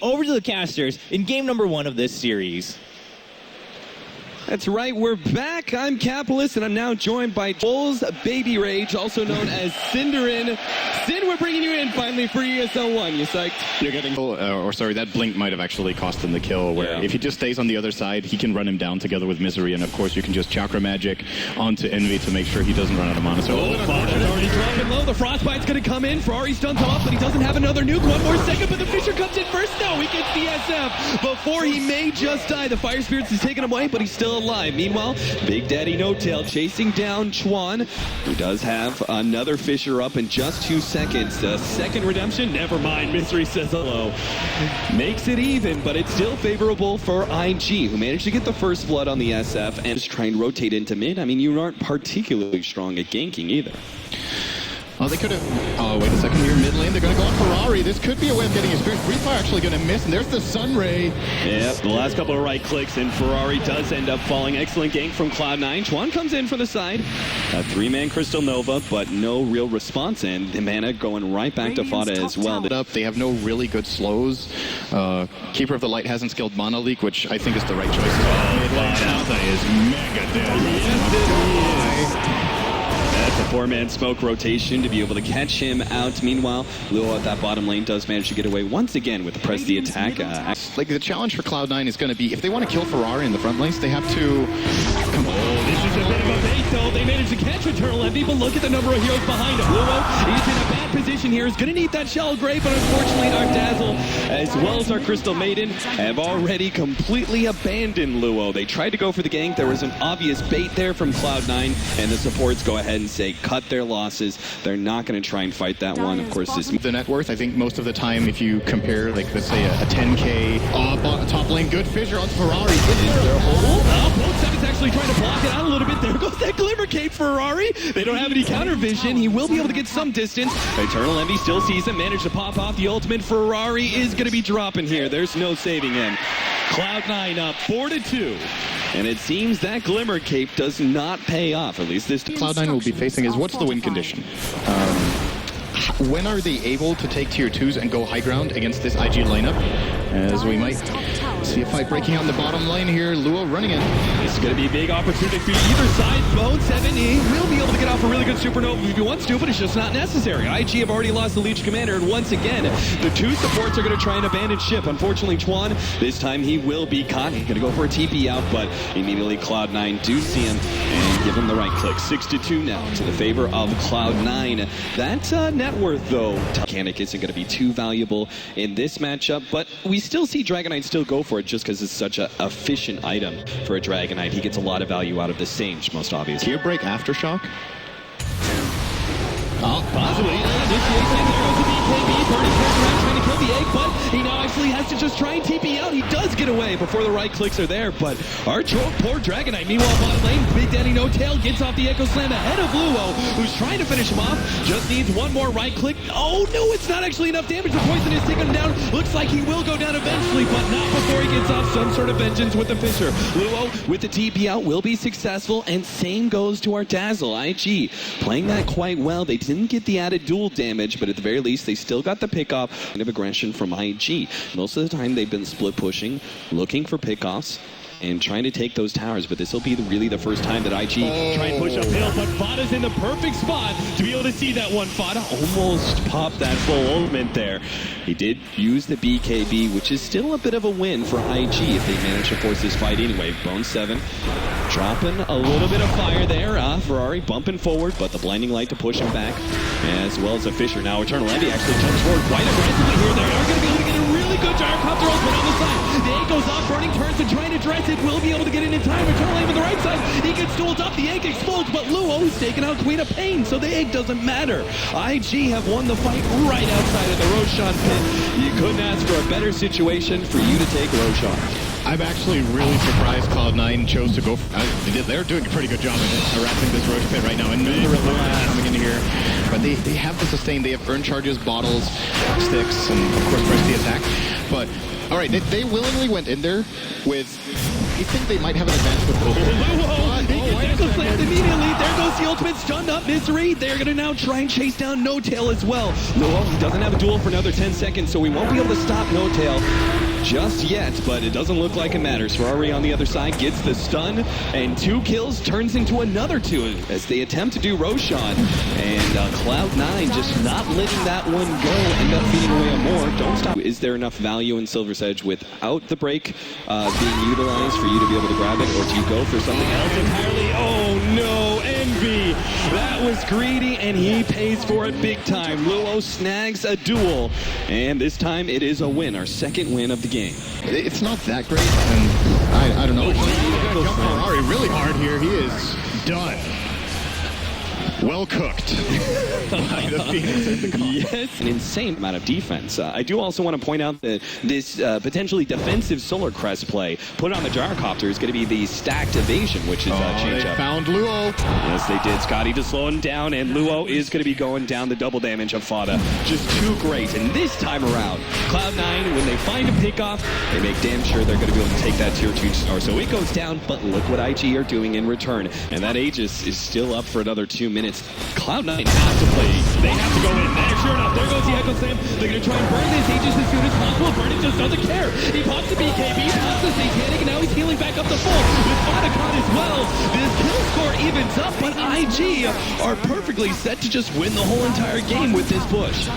Over to the casters in game number 1 of this series. That's right, we're back. I'm Capitalist, and I'm now joined by Joel's Baby Rage, also known as Cinderin. Sin, we're bringing you in finally for ESL 1. You psyched? You're getting, that blink might have actually cost him the kill, where if he just stays on the other side, he can run him down together with Misery, and of course you can just Chakra Magic onto Envy to make sure he doesn't run out of mana. So Fada's already dropping low. The Frostbite's going to come in. Ferrari stuns him up, but he doesn't have another nuke. One more second, but the Fisher comes in first. No, he gets the SF before he may just die. The Fire Spirits is taking him away, but he's still alive. Meanwhile, Bigdaddy No Tail chasing down Chuan, who does have another Fisher up in just 2 seconds. The second redemption, never mind. Misery says hello. Makes it even, but it's still favorable for IG, who managed to get the first blood on the SF and is trying to rotate into mid. I mean, you aren't particularly strong at ganking either. Oh, they could have... Oh, wait a second here. Mid lane, they're going to go on Ferrari. This could be a way of getting his Spirit. Free Fire actually going to miss, and there's the Sun Ray. Yep, the last couple of right clicks, and Ferrari does end up falling. Excellent gank from Cloud9. Chuan comes in from the side. A 3-man Crystal Nova, but no real response, and the mana going right back to Fada as well. They have no really good slows. Keeper of the Light hasn't skilled Mana Leak, which I think is the right choice. Mid lane Alpha is mega dead. Yes, it is. That's a 4-man smoke rotation to be able to catch him out. Meanwhile, Luo at that bottom lane does manage to get away once again with the press the attack. Like the challenge for Cloud9 is going to be, if they want to kill Ferrari in the front lanes, they have to... Come on. This is a bit of a bait though. They managed to catch Eternal Envy, but look at the number of heroes behind him. Luo, he's in a bad position here. He's going to need that Shell Grave, but unfortunately our Dazzle, as well as our Crystal Maiden, have already completely abandoned Luo. They tried to go for the gank. There was an obvious bait there from Cloud9, and the supports go ahead and say cut their losses. They're not going to try and fight that one. Of course, this the net worth. I think most of the time, if you compare, like let's say a 10k top lane, good Fissure on Ferrari. Both actually trying to block it out a little bit. There goes that Glimmer Cape Ferrari. They don't have any counter vision. He will be able to get some distance. Eternal Envy still sees him. Managed to pop off the ultimate. Ferrari is going to be dropping here. There's no saving him. Cloud9 up 4-2. And it seems that Glimmer Cape does not pay off. At least this Cloud9 will be facing is, what's the win condition? When are they able to take tier 2s and go high ground against this IG lineup? As we might see a fight breaking out in the bottom lane here. Luo running in. This is going to be a big opportunity for either side. Bone 7, he will be able to get off a really good supernova if he wants to, but it's just not necessary. IG have already lost the Leech Commander, and once again, the two supports are going to try and abandon ship. Unfortunately, Chuan, this time he will be caught. He's going to go for a TP out, but immediately Cloud9 do see him and give him the right click. 6-2 now to the favor of Cloud9. That net worth, though, mechanic isn't going to be too valuable in this matchup, but we still see Dragonite still go for it just because it's such an efficient item for a Dragonite. He gets a lot of value out of the Sage, most obviously. Tier break Aftershock? Possibly. Initiation, there goes the BKB. Birdie's around trying to kill the egg, but he now actually has to just try and TP out. He does get away before the right clicks are there, but our poor Dragonite. Meanwhile, bottom lane, Bigdaddy No Tail gets off the Echo Slam ahead of Luo, who's trying to finish him off. Just needs one more right click. Oh no, it's not actually enough damage. The poison is taking him down. Looks like he will go down eventually, but not before he gets off some sort of vengeance with the Fisher. Luo with the TP out will be successful, and same goes to our Dazzle. IG playing that quite well. They didn't get the added dual damage, but at the very least, they still got the pick-off kind of aggression from IG. Most of the time, they've been split pushing, looking for pickoffs, and trying to take those towers, but this will be really the first time that IG try and push uphill, but Fada's in the perfect spot to be able to see that one. Fada almost popped that full ultimate there. He did use the BKB, which is still a bit of a win for IG if they manage to force this fight anyway. Bone 7 dropping a little bit of fire there. Ferrari bumping forward, but the blinding light to push him back, as well as a Fisher. Now Eternal Envy actually jumps forward quite aggressively here. They are going to be able to get a really good gyrocopter ultimate on the side. The egg goes off, burning turns and trying to dress it. Will be able to get it in time. Eternal Envy on the right side. He gets dueled up. The egg explodes, but Luo's taking out Queen of Pain, so the egg doesn't matter. IG have won the fight right outside of the Roshan pit. You couldn't ask for a better situation for you to take Roshan. I'm actually really surprised Cloud9 chose to go for... they're doing a pretty good job of harassing this Roche pit right now. And coming in here. But they have the sustain. They have burn charges, bottles, sticks, and of course press the attack. But, alright, they willingly went in there with I think they might have an advantage with both. He gets Echo Slammed immediately. There goes the ultimate stunned up Misery. They're going to now try and chase down No Tail as well. Luo, he doesn't have a duel for another 10 seconds, so we won't be able to stop No Tail just yet, but it doesn't look like it matters. Ferrari on the other side gets the stun, and 2 kills turns into another 2 as they attempt to do Roshan. And Cloud9 just not letting that one go, end up feeding away a more. Don't stop. Is there enough value in Silver's Edge without the break being utilized for you to be able to grab it, or do you go for something else entirely? Oh no, Envy! That was greedy, and he pays for it big time. Luo snags a duel, and this time it is a win, our second win of the game. It's not that great, and I don't know. He's gonna jump Ferrari really hard here. He is done. Well cooked by the Phoenix in the comp. Yes, an insane amount of defense. I do also want to point out that this potentially defensive Solar Crest play put on the Gyrocopter is going to be the stacked evasion, which is change they up. found Luo. Yes, they did. Scotty to slow him down, and Luo is going to be going down the double damage of Fada. Just too great. And this time around, Cloud9, when they find a pickoff, they make damn sure they're going to be able to take that tier 2 star. So it goes down, but look what IG are doing in return. And that Aegis is still up for another 2 minutes. Cloud9 has to play. They have to go in there. Sure enough, there goes the Echo Slam. They're going to try and burn this Aegis as soon as possible. Burning just doesn't care. He pops the BKB, pops the Satanic, and now he's healing back up the full. With Fadacon as well. This kill score evens up, but IG are perfectly set to just win the whole entire game with this push.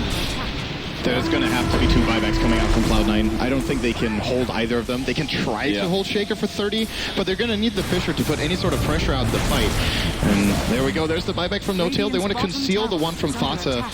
There's going to have to be 2 buybacks coming out from Cloud9. I don't think they can hold either of them. They can try to hold Shaker for 30, but they're going to need the Fisher to put any sort of pressure out the fight. And there we go. There's the buyback from No Tail. They want to conceal the one from Thata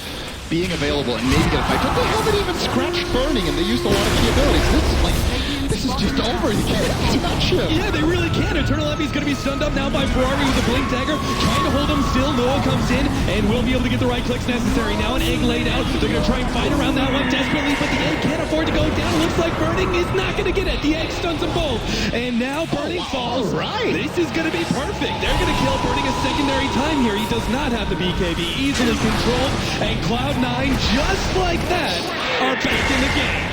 being available and maybe get a fight. But they haven't even scratched Burning, and they used a lot of key abilities. This is just over. You can't touch him. Yeah, they really can. Eternal Heavy's going to be stunned up now by Ferrari with a Blink Dagger, trying to hold him still. Noah comes in and will be able to get the right clicks necessary. Now an egg laid out. They're going to try and fight around that one desperately, but the egg can't afford to go down. Looks like Burning is not going to get it. The egg stuns them both. And now Burning falls. Right. This is going to be perfect. They're going to kill Burning a secondary time here. He does not have the BKB easily controlled. And Cloud9, just like that, are back in the game.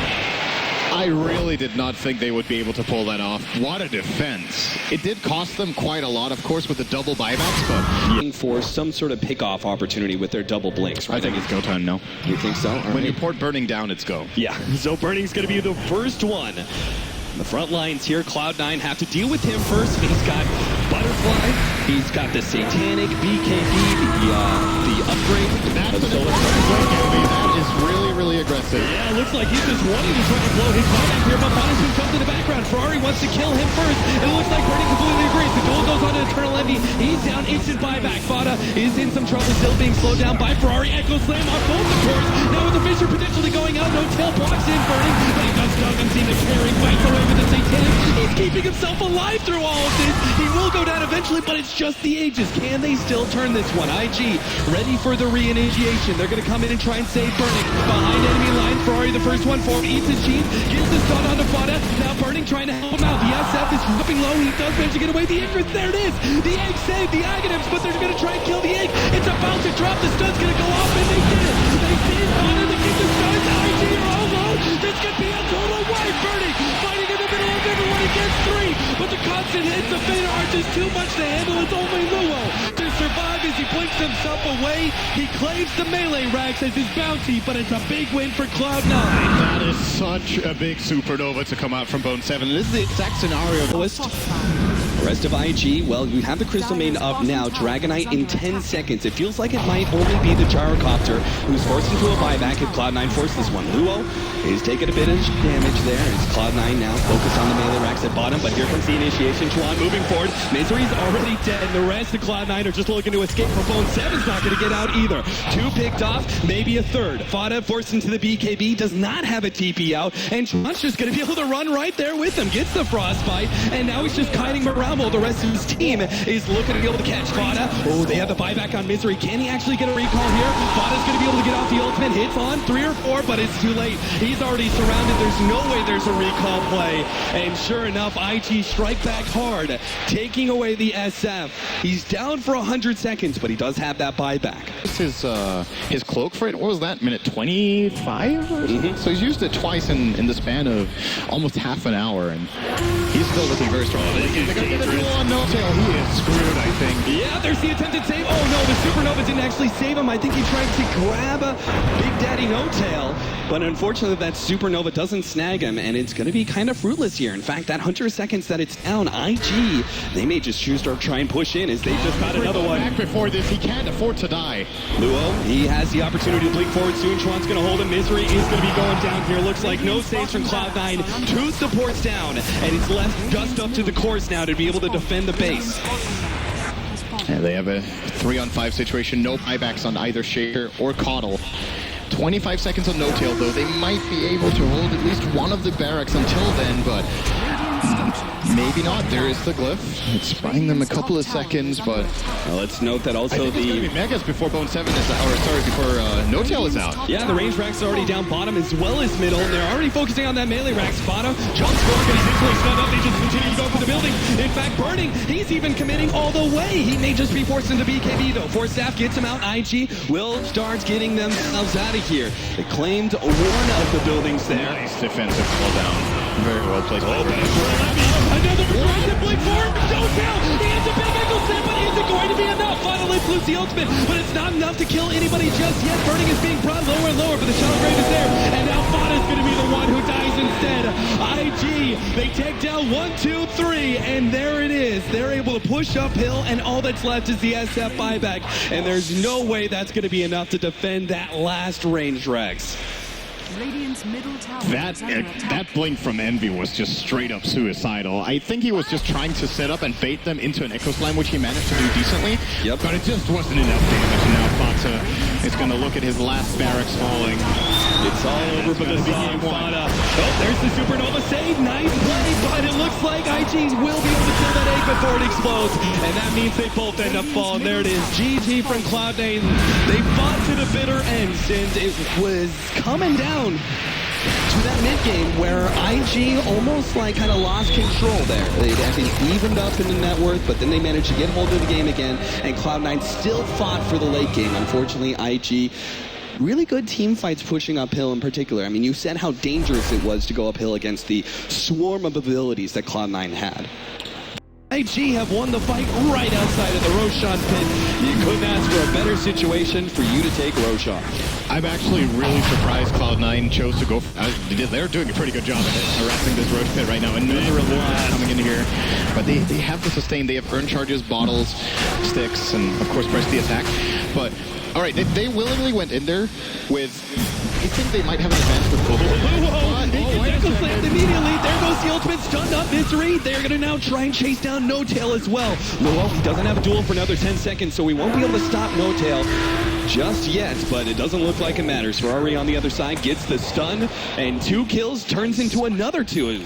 I really did not think they would be able to pull that off. What a defense. It did cost them quite a lot, of course, with the double buybacks, but... Looking for some sort of pick-off opportunity with their double blinks, right? I think it's go time, no? You think so? When you port Burning down, it's go. Yeah, so Burning's going to be the first one. The front lines here, Cloud9 have to deal with him first. He's got Butterfly, he's got the Satanic, BKB, the upgrade. That's the that is really aggressive. Yeah, looks like he's just wanting to try to blow his buyback here, but Bonnison comes in the background. Ferrari wants to kill him first, and it looks like Burning completely agrees. The duel goes on to Eternal Envy. He's down, instant buyback. Fada is in some trouble, still being slowed down by Ferrari. Echo Slam on both, of course. Now with the Fisher potentially going out, No Tail blocks in Burning, but he just doesn't seem to care. He fights away with the Satanic. He's keeping himself alive through all of this. He will go down eventually, but it's just the Aegis. Can they still turn this one? IG ready for the re-initiation. They're going to come in and try and save Burning. Behind enemy lines, Ferrari the first one forward, eats his jeans, gives the stun onto Fada. Now Burning trying to help him out. The SF is dropping low. He does manage to get away. The Ingress, there it is. The egg saved the Aghanims, but they're going to try and kill the egg. It's about to drop. The stun's going to go off, and they did it. They did Fada to keep the stuns. IG are all low. This could be a total wipe. Burning fighting in the middle of everyone. He gets 3, but the constant hits of Vader are just too much to handle. It's only Luo to survive as he blinks himself away. He claims the melee racks as his bounty, but it's a big win for Cloud9. That is such a big supernova to come out from Bone 7. This is the exact scenario. The rest of IG, well, you have the Crystal Maiden up now. Dragonite in 10 seconds. It feels like it might only be the Gyrocopter who's forced into a buyback if Cloud9 forces this one. Luo is taking a bit of damage there as Cloud9 now focused on the melee racks at bottom, but here comes the initiation. Chuan moving forward. Misery's already dead, and the rest of Cloud9 are just looking to escape, but Bone 7's not going to get out either. 2 picked off, maybe a third. Fada forced into the BKB, does not have a TP out, and Chuan's just going to be able to run right there with him. Gets the frostbite, and now he's just kiting around combo. The rest of his team is looking to be able to catch Fada. Oh, they have the buyback on Misery. Can he actually get a recall here? Fada's going to be able to get off the ultimate. Hits on 3 or 4, but it's too late. He's already surrounded. There's no way there's a recall play. And sure enough, IG strike back hard, taking away the SF. He's down for 100 seconds, but he does have that buyback. This is his cloak for it. What was that, minute 25? So he's used it twice in the span of almost half an hour, and he's still looking very strong. They're going to get a duel on No-Tail. He is screwed, I think. Yeah, there's the attempted save. Oh no, the Supernova didn't actually save him. I think he tried to grab Bigdaddy No-Tail, but unfortunately that Supernova doesn't snag him, and it's going to be kind of fruitless here. In fact, that 100 seconds that it's down, IG, they may just choose to try and push in as they just got another one. Back before this, he can't afford to die. Luo, he has the opportunity to blink forward soon. Schwann's going to hold him. Misery is going to be going down here. Looks like no saves from Cloud9. 2 supports down, and it's left just up to the course now to be able to defend the base. And they have a 3-on-5 situation. No buybacks on either Shaker or Coddle. 25 seconds on No-Tail, though. They might be able to hold at least one of the barracks until then, but maybe not. There is the glyph. It's buying them a couple of seconds, but let's note that also it's going to be Megas before Bone 7 is out, or sorry, before No-Tail is out. Yeah, the range racks are already down bottom as well as middle. They're already focusing on that melee rack. Spotto jumps forward, but he's instantly stunned up. They just continue to go for the building. In fact, Burning, he's even committing all the way. He may just be forced into BKB, though. Force Staff gets him out. IG will start getting themselves out of here. They claimed one of the buildings there. Nice defensive fall down. Very well played. Another progressive blink forward. No-Tail. He has a big ankle snap, but is it going to be enough? Finally flew the ultimate, but it's not enough to kill anybody just yet. Burning is being brought lower and lower, but the Shadow Grave is there, and now Fada's going to be the one who dies instead. IG, they take down 1, 2, 3, and there it is. They're able to push uphill, and all that's left is the SF buyback, and there's no way that's going to be enough to defend that last range Rex. That blink from Envy was just straight up suicidal. I think he was just trying to set up and bait them into an Echo Slam, which he managed to do decently. Yep. But it just wasn't enough damage. And now Fata is going to look at his last barracks falling. It's all over, but this game Fata. Oh, there's the Supernova save. Nice play, but it looks like IG will be able to kill that egg before it explodes. And that means they both end up falling. There it is. GG from Cloud9. They fought to the bitter end, and it was coming down to that mid game where IG almost like kind of lost control there. They actually evened up in the net worth, but then they managed to get hold of the game again, and Cloud9 still fought for the late game. Unfortunately, IG, really good team fights pushing uphill in particular. I mean, you said how dangerous it was to go uphill against the swarm of abilities that Cloud9 had. IG have won the fight right outside of the Roshan pit. You couldn't ask for a better situation for you to take Roshan. I'm actually really surprised Cloud9 chose to go. They're doing a pretty good job at harassing this Roach pit right now, and another reward coming in here. But they have the sustain. They have earn charges, bottles, sticks, and of course press the attack. But all right, they willingly went in there with. I think they might have an advantage with Global. He gets Echo Slammed immediately. There goes the ultimate, stunned up Misery. They're going to now try and chase down No-Tail as well. Well, he doesn't have a duel for another 10 seconds, so we won't be able to stop No-Tail just yet, but it doesn't look like it matters. Ferrari on the other side gets the stun, and 2 kills turns into another 2.